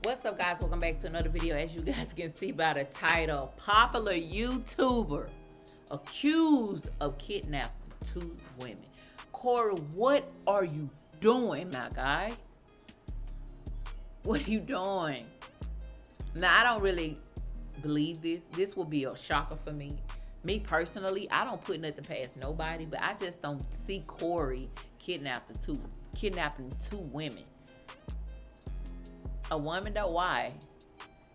What's up, guys? Welcome back to another video. As you guys can see by the title, popular YouTuber accused of kidnapping 2 women. Corey, what are you doing, my guy? What are you doing? Now, I don't really believe this. This will be a shocker for me. Me personally, I don't put nothing past nobody, but I just don't see Corey kidnapping two women. A woman though, why?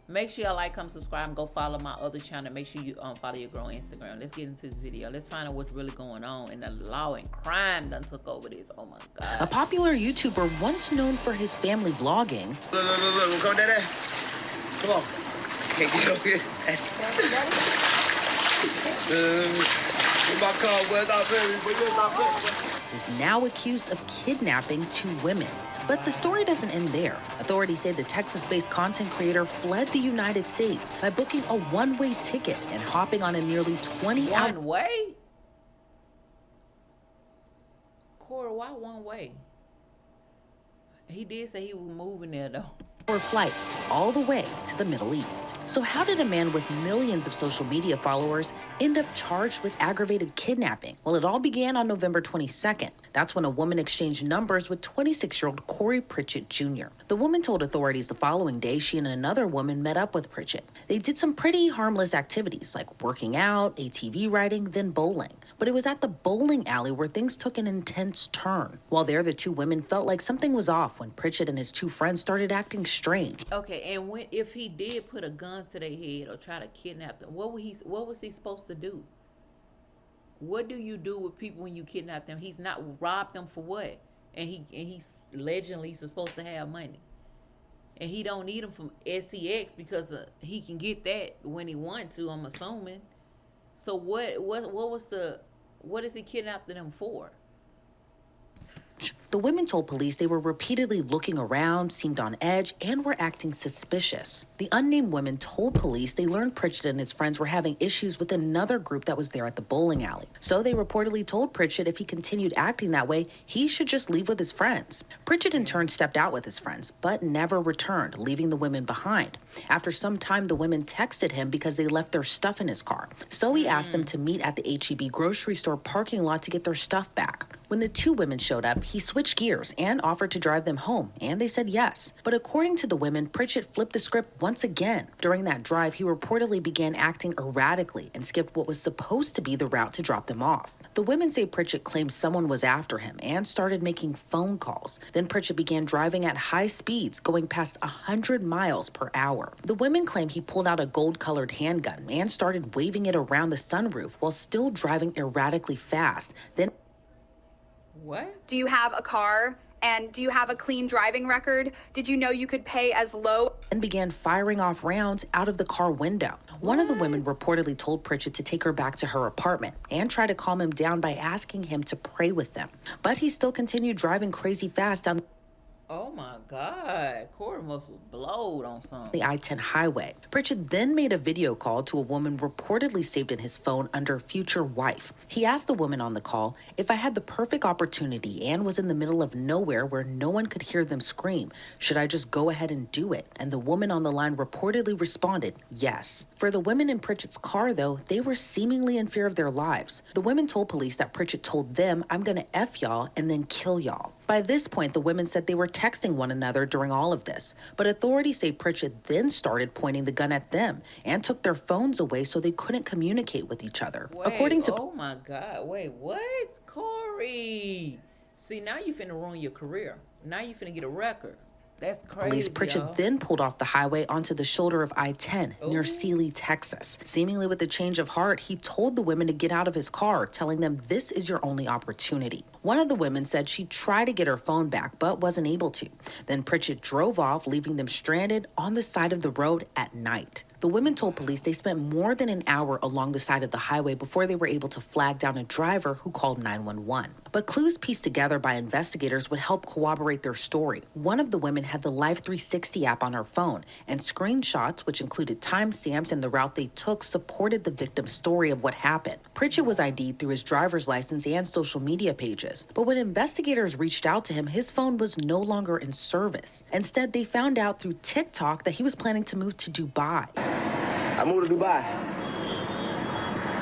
Make sure y'all like, comment, subscribe, and go follow my other channel. Make sure you follow your girl on Instagram. Let's get into this video. Let's find out what's really going on. And the law and crime done took over this. Oh my God. A popular YouTuber once known for his family vlogging. Look, come down there. Come on. Can't get up here. My car, Is now accused of kidnapping 2 women. But the story doesn't end there. Authorities say the Texas-based content creator fled the United States by booking a one-way ticket and hopping on a nearly 20-hour... One way? Corey, why one way? He did say he was moving there though. flight all the way to the Middle East. So how did a man with millions of social media followers end up charged with aggravated kidnapping? Well, it all began on November 22nd. That's when a woman exchanged numbers with 26-year-old Corey Pritchett Jr. The woman told authorities the following day she and another woman met up with Pritchett. They did some pretty harmless activities like working out, ATV riding, then bowling. But it was at the bowling alley where things took an intense turn. While there, the 2 women felt like something was off when Pritchett and his 2 friends started acting strange. Okay, and if he did put a gun to their head or try to kidnap them, what was he supposed to do? What do you do with people when you kidnap them? He's not robbed them for what? And he's allegedly supposed to have money. And he don't need them from SEX because he can get that when he wants to, I'm assuming. So what is he kidnapping them for? The women told police they were repeatedly looking around, seemed on edge, and were acting suspicious. The unnamed women told police they learned Pritchett and his friends were having issues with another group that was there at the bowling alley. So they reportedly told Pritchett if he continued acting that way, he should just leave with his friends. Pritchett in turn stepped out with his friends, but never returned, leaving the women behind. After some time, the women texted him because they left their stuff in his car. So he asked them to meet at the H-E-B grocery store parking lot to get their stuff back. When the 2 women showed up, he switched gears and offered to drive them home, and they said yes. But according to the women, Pritchett flipped the script once again. During that drive, he reportedly began acting erratically and skipped what was supposed to be the route to drop them off. The women say Pritchett claimed someone was after him and started making phone calls. Then Pritchett began driving at high speeds, going past 100 miles per hour. The women claim he pulled out a gold-colored handgun and started waving it around the sunroof while still driving erratically fast. Then What? Do you have a car? And do you have a clean driving record? Did you know you could pay as low? And began firing off rounds out of the car window. One of the women reportedly told Pritchett to take her back to her apartment and try to calm him down by asking him to pray with them. But he still continued driving crazy fast down Oh my God, Corey must have blowed on something. the I-10 highway. Pritchett then made a video call to a woman reportedly saved in his phone under future wife. He asked the woman on the call, if I had the perfect opportunity and was in the middle of nowhere where no one could hear them scream, should I just go ahead and do it? And the woman on the line reportedly responded, yes. For the women in Pritchett's car, though, they were seemingly in fear of their lives. The women told police that Pritchett told them, I'm gonna F y'all and then kill y'all. By this point, the women said they were texting one another during all of this, but authorities say Pritchett then started pointing the gun at them and took their phones away so they couldn't communicate with each other. According to oh my God, wait, what? Corey. See, now you finna ruin your career. Now you finna get a record. That's crazy, police, Pritchett y'all. then pulled off the highway onto the shoulder of I-10 near Sealy, Texas. Seemingly with a change of heart, he told the women to get out of his car, telling them this is your only opportunity. One of the women said she tried to get her phone back, but wasn't able to. Then Pritchett drove off, leaving them stranded on the side of the road at night. The women told police they spent more than an hour along the side of the highway before they were able to flag down a driver who called 911. But clues pieced together by investigators would help corroborate their story. One of the women had the Life 360 app on her phone, and screenshots, which included timestamps and the route they took, supported the victim's story of what happened. Pritchett was ID'd through his driver's license and social media pages. But when investigators reached out to him, his phone was no longer in service. Instead, they found out through TikTok that he was planning to move to Dubai. I moved to Dubai.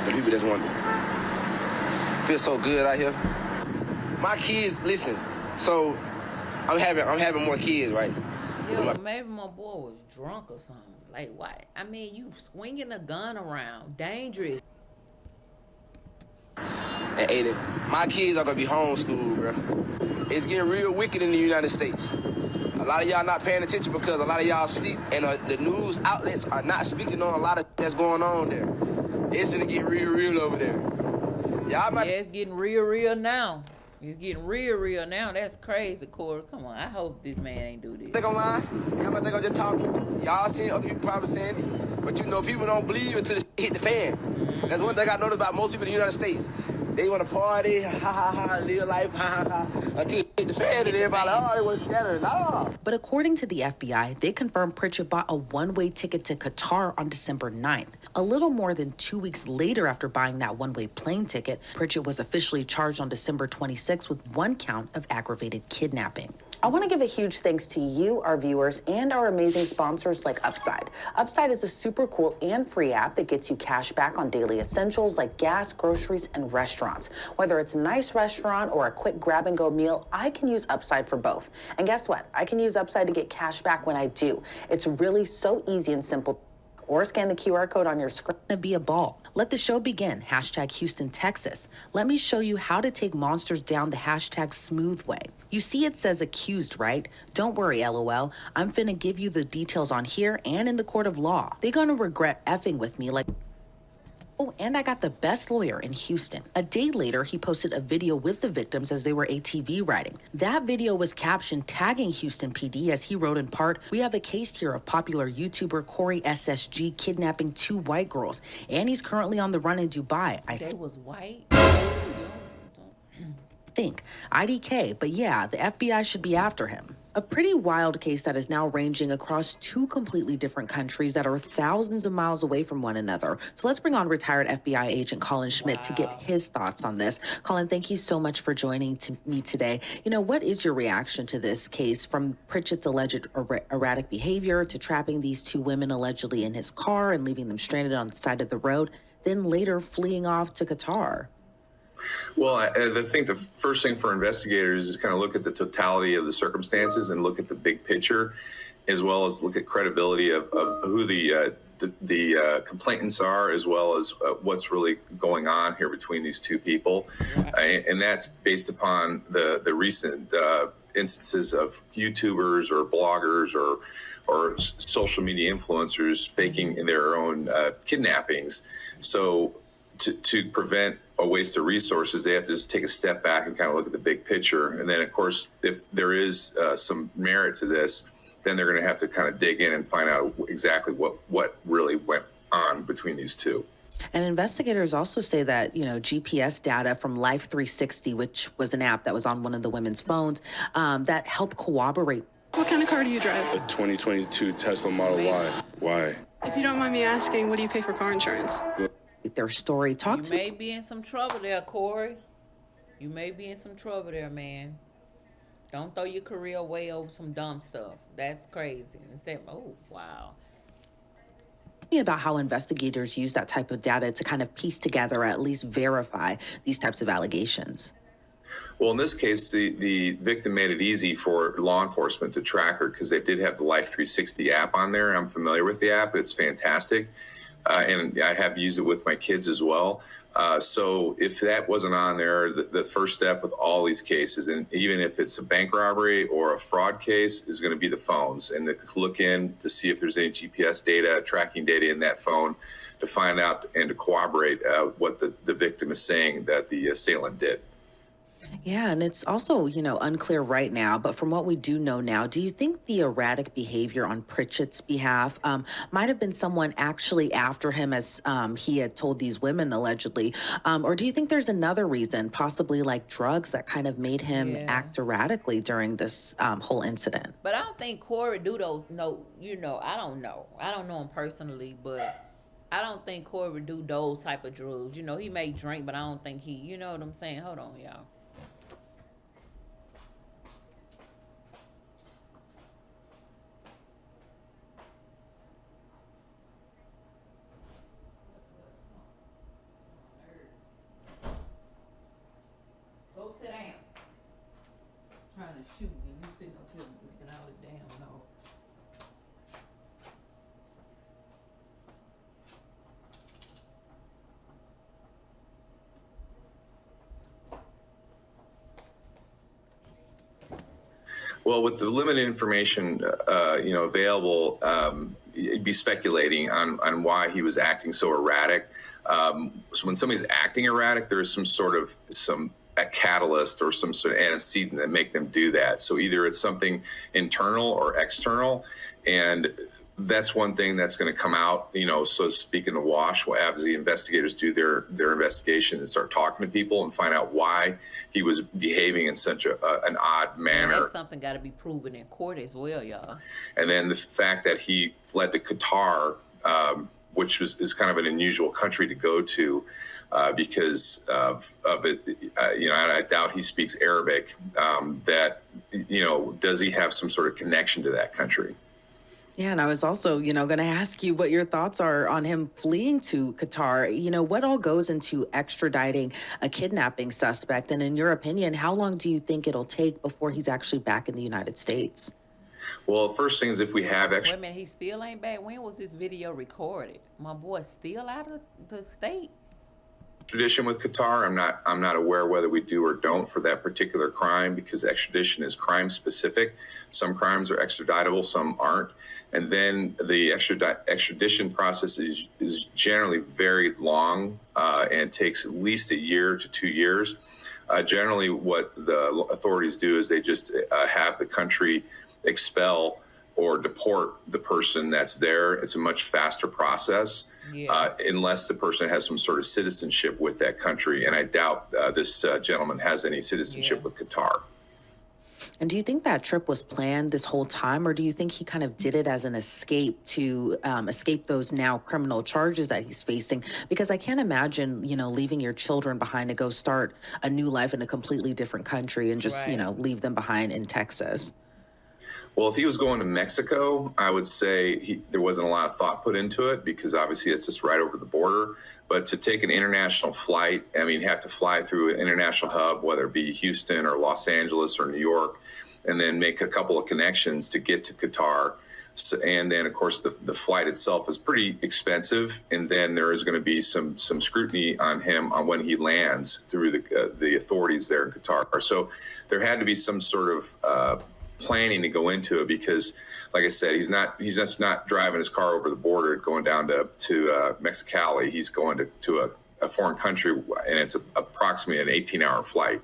The people just want to feel so good out here. My kids, listen. So I'm having more kids, right? Yo, maybe my boy was drunk or something. Like what? I mean, you swinging a gun around, dangerous. And Aiden, my kids are gonna be homeschooled, bro. It's getting real wicked in the United States. A lot of y'all not paying attention because a lot of y'all sleep, and the news outlets are not speaking on a lot of that's going on there. It's gonna get real over there. Y'all might. Yeah, it's getting real now. It's getting real now. That's crazy, Corey. Come on, I hope this man ain't do this. Think I'm lying? Y'all might think I'm just talking. Y'all seen other people probably saying it, but you know people don't believe until the hit the fan. That's one thing I noticed about most people in the United States. They want to party, live life, until it hit the fan and everybody, they want to scatter. No. But according to the FBI, they confirmed Pritchett bought a one-way ticket to Qatar on December 9th. A little more than 2 weeks later after buying that one-way plane ticket, Pritchett was officially charged on December 26th with 1 count of aggravated kidnapping. I want to give a huge thanks to you, our viewers, and our amazing sponsors like Upside. Upside is a super cool and free app that gets you cash back on daily essentials like gas, groceries, and restaurants. Whether it's a nice restaurant or a quick grab-and-go meal, I can use Upside for both. And guess what? I can use Upside to get cash back when I do. It's really so easy and simple. Or scan the QR code on your screen to be a ball. Let the show begin. Hashtag Houston, Texas. Let me show you how to take monsters down the hashtag smooth way. You see it says accused, right? Don't worry, LOL. I'm finna give you the details on here and in the court of law. They're gonna regret effing with me like... Oh, and I got the best lawyer in Houston. A day later, he posted a video with the victims as they were ATV riding. That video was captioned tagging Houston PD as he wrote in part, "We have a case here of popular YouTuber Corey SSG kidnapping 2 white girls, and he's currently on the run in Dubai." They was white? Think. IDK, but yeah, the FBI should be after him. A pretty wild case that is now ranging across 2 completely different countries that are thousands of miles away from one another. So let's bring on retired FBI agent Colin Schmidt to get his thoughts on this. Colin, thank you so much for joining me today. You know, what is your reaction to this case, from Pritchett's alleged erratic behavior to trapping these 2 women allegedly in his car and leaving them stranded on the side of the road, then later fleeing off to Qatar? Well, I think the first thing for investigators is kind of look at the totality of the circumstances and look at the big picture, as well as look at credibility of who the complainants are, as well as what's really going on here between these 2 people. And that's based upon the recent instances of YouTubers or bloggers or social media influencers faking their own kidnappings. So to prevent a waste of resources, they have to just take a step back and kind of look at the big picture. And then, of course, if there is some merit to this, then they're going to have to kind of dig in and find out exactly what really went on between these 2. And investigators also say that, you know, GPS data from Life 360, which was an app that was on one of the women's phones, that helped corroborate. What kind of car do you drive? A 2022 Tesla Model Y. Why? If you don't mind me asking, what do you pay for car insurance? Their story. You may be in some trouble there, Corey. You may be in some trouble there, man. Don't throw your career away over some dumb stuff. That's crazy. And say, oh, wow. Me about how investigators use that type of data to kind of piece together, or at least verify these types of allegations. Well, in this case, the victim made it easy for law enforcement to track her because they did have the Life 360 app on there. I'm familiar with the app. It's fantastic. And I have used it with my kids as well. So if that wasn't on there, the first step with all these cases, and even if it's a bank robbery or a fraud case, is going to be the phones, and to look in to see if there's any GPS data, tracking data in that phone to find out and to corroborate what the victim is saying that the assailant did. Yeah, and it's also, unclear right now, but from what we do know now, do you think the erratic behavior on Pritchett's behalf might have been someone actually after him, as he had told these women allegedly? Or do you think there's another reason, possibly like drugs, that kind of made him Yeah. act erratically during this whole incident? But I don't think Corey do those. No, I don't know. I don't know him personally, but I don't think Corey would do those type of drugs. He may drink, but I don't think he. You know what I'm saying? Hold on, y'all. Go sit down. Trying to shoot me. You sitting up here looking all the damn no. Well, with the limited information, available, you'd be speculating on why he was acting so erratic. So when somebody's acting erratic, there's a catalyst or some sort of antecedent that make them do that. So either it's something internal or external, and that's one thing that's going to come out, so to speak, in the wash as the investigators do their investigation and start talking to people and find out why he was behaving in such an odd manner. That's something got to be proven in court as well, y'all. And then the fact that he fled to Qatar, which is kind of an unusual country to go to because of it. I doubt he speaks Arabic. Does he have some sort of connection to that country? Yeah, and I was also, going to ask you what your thoughts are on him fleeing to Qatar. What all goes into extraditing a kidnapping suspect? And in your opinion, how long do you think it'll take before he's actually back in the United States? Well, first thing is if we have Wait a minute, he still ain't back. When was this video recorded? My boy's still out of the state. Extradition with Qatar, I'm not aware whether we do or don't for that particular crime, because extradition is crime specific. Some crimes are extraditable, some aren't. And then the extradition process is generally very long and takes at least a year to 2 years. Generally, what the authorities do is they just have the country expel or deport the person that's there. It's a much faster process, unless the person has some sort of citizenship with that country. And I doubt this gentleman has any citizenship with Qatar. And do you think that trip was planned this whole time, or do you think he kind of did it as an escape to escape those now criminal charges that he's facing? Because I can't imagine, leaving your children behind to go start a new life in a completely different country and just, leave them behind in Texas. Well, if he was going to Mexico, I would say there wasn't a lot of thought put into it, because obviously it's just right over the border. But to take an international flight, you have to fly through an international hub, whether it be Houston or Los Angeles or New York, and then make a couple of connections to get to Qatar. So, and then, of course, the flight itself is pretty expensive. And then there is going to be some scrutiny on him on when he lands through the authorities there in Qatar. So there had to be some sort of planning to go into it, because like I said, he's just not driving his car over the border going down to Mexicali. He's going to a foreign country, and it's approximately an 18-hour flight.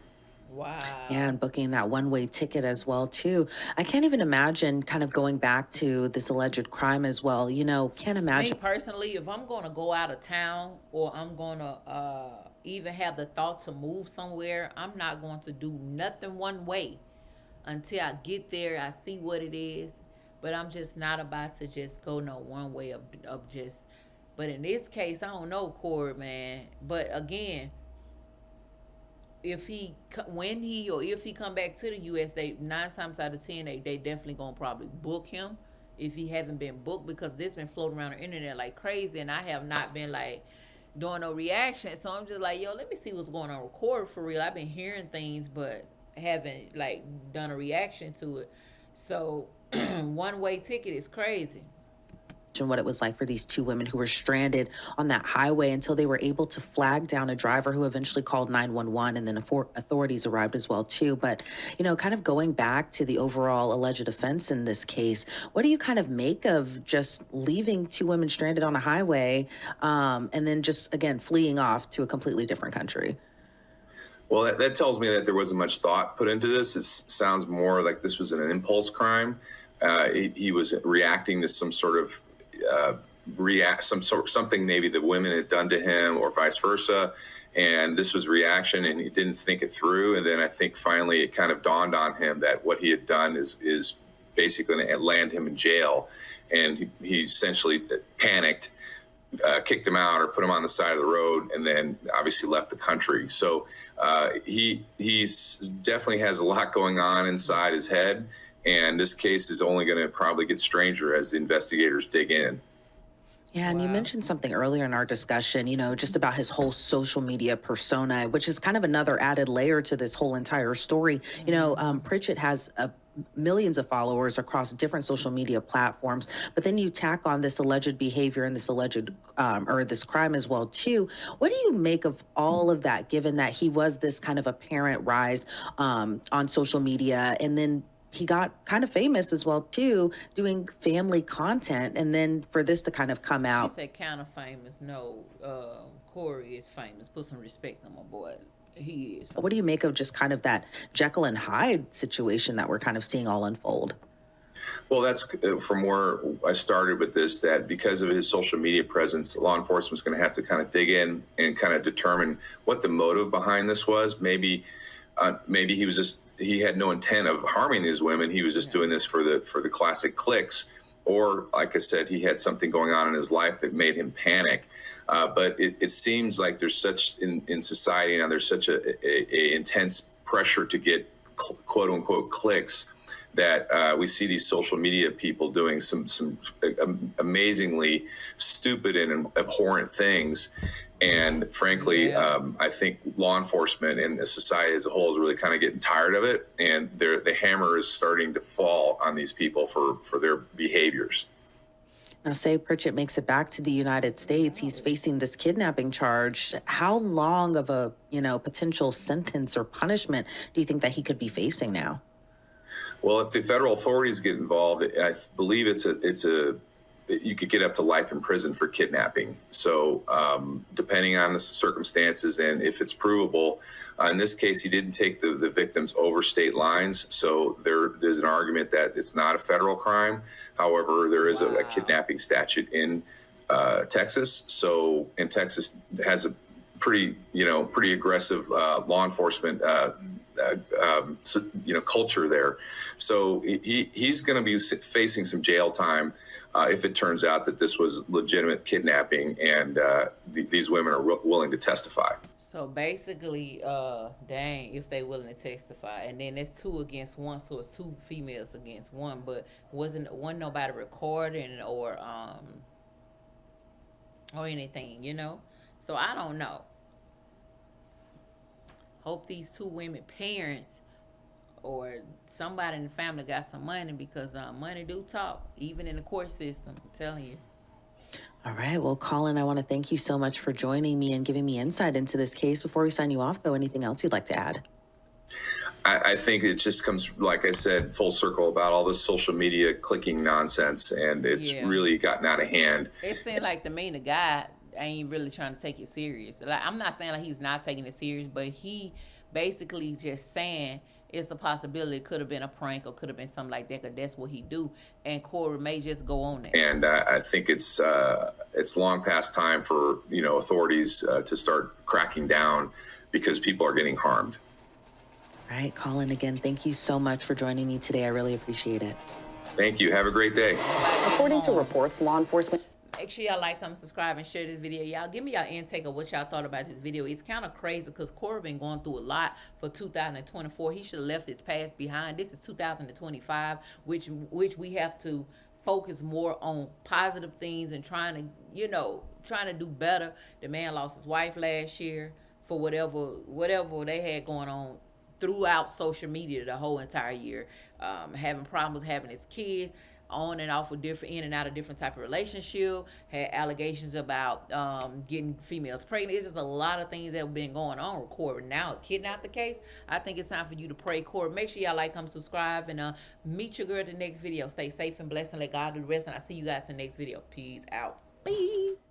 Wow. Yeah, and booking that one-way ticket as well, too. I can't even imagine kind of going back to this alleged crime as well. Can't imagine. Me personally, if I'm going to go out of town, or I'm going to even have the thought to move somewhere, I'm not going to do nothing one way until I get there. I see what it is. But I'm just not about to just go no one way of just. But in this case, I don't know, Corey, man. But again, if he come back to the U.S., they 9 times out of 10 they definitely gonna probably book him if he haven't been booked, because this been floating around the internet like crazy, and I have not been like doing no reaction. So I'm just like, yo, let me see what's going on with Corey for real. I've been hearing things, but haven't like done a reaction to it. So one-way ticket is crazy. What it was like for these 2 women who were stranded on that highway until they were able to flag down a driver who eventually called 911, and then authorities arrived as well too. But kind of going back to the overall alleged offense in this case, what do you kind of make of just leaving 2 women stranded on a highway and then just again fleeing off to a completely different country? Well, that tells me that there wasn't much thought put into this. It sounds more like this was an impulse crime. He was reacting to some sort of something maybe the women had done to him, or vice versa, and this was reaction, and he didn't think it through. And then I think finally it kind of dawned on him that what he had done is basically going to land him in jail, and he essentially panicked. Kicked him out or put him on the side of the road, and then obviously left the country. So he's definitely has a lot going on inside his head, and this case is only going to probably get stranger as the investigators dig in. Yeah, and you mentioned something earlier in our discussion, just about his whole social media persona, which is kind of another added layer to this whole entire story. Pritchett has millions of followers across different social media platforms, but then you tack on this alleged behavior and this alleged or this crime as well too. What do you make of all of that, given that he was this kind of apparent rise on social media, and then he got kind of famous as well too, doing family content, and then for this to kind of come out? She said kind of famous. No, Corey is famous. Put some respect on my boy. He is. What do you make of just kind of that Jekyll and Hyde situation that we're kind of seeing all unfold? Well, that's from where I started with this, that because of his social media presence, law enforcement was going to have to kind of dig in and kind of determine what the motive behind this was. Maybe he had no intent of harming these women. He was just doing this for the classic clicks. Or, like I said, he had something going on in his life that made him panic. But it seems like there's such in society now, there's such a intense pressure to get quote unquote clicks that we see these social media people doing some amazingly stupid and abhorrent things. And frankly, I think law enforcement and the society as a whole is really kind of getting tired of it. And the hammer is starting to fall on these people for their behaviors. Now, say Pritchett makes it back to the United States, he's facing this kidnapping charge. How long of a, potential sentence or punishment do you think that he could be facing now? Well, if the federal authorities get involved, I believe you could get up to life in prison for kidnapping. So depending on the circumstances and if it's provable, in this case, he didn't take the victims over state lines. So there's an argument that it's not a federal crime. However, there is a kidnapping statute in Texas. So, and Texas has a pretty aggressive law enforcement culture there. So he's going to be facing some jail time if it turns out that this was legitimate kidnapping and these women are willing to testify. So basically, dang, if they willing to testify, and then it's 2 against 1, so it's 2 females against 1, but wasn't nobody recording or anything, So I don't know. Hope these 2 women parents or somebody in the family got some money, because money do talk, even in the court system, I'm telling you. All right. Well, Colin, I want to thank you so much for joining me and giving me insight into this case. Before we sign you off, though, anything else you'd like to add? I think it just comes, like I said, full circle about all this social media clicking nonsense, and it's really gotten out of hand. It seemed like to me the guy ain't really trying to take it serious. Like, I'm not saying like he's not taking it serious, but he basically just saying it's a possibility it could have been a prank or could have been something like that, because that's what he do. And Corey may just go on it. And I think it's long past time for authorities to start cracking down, because people are getting harmed. All right, Colin, again, thank you so much for joining me today. I really appreciate it. Thank you. Have a great day. According to reports, law enforcement... Make sure y'all like, comment, subscribe, and share this video. Y'all give me y'all intake of what y'all thought about this video. It's kind of crazy because Corey been going through a lot for 2024. He should have left his past behind. This is 2025, which we have to focus more on positive things and trying to do better. The man lost his wife last year for whatever they had going on throughout social media the whole entire year. Having problems having his kids, on and off with in and out of different type of relationship, had allegations about getting females pregnant. It's just a lot of things that have been going on with Corey. Now, kidnap the case, I think it's time for you to pray, Corey. Make sure y'all like, comment, subscribe, and meet your girl in the next video. Stay safe and blessed, and let God do the rest, and I'll see you guys in the next video. Peace out. Peace.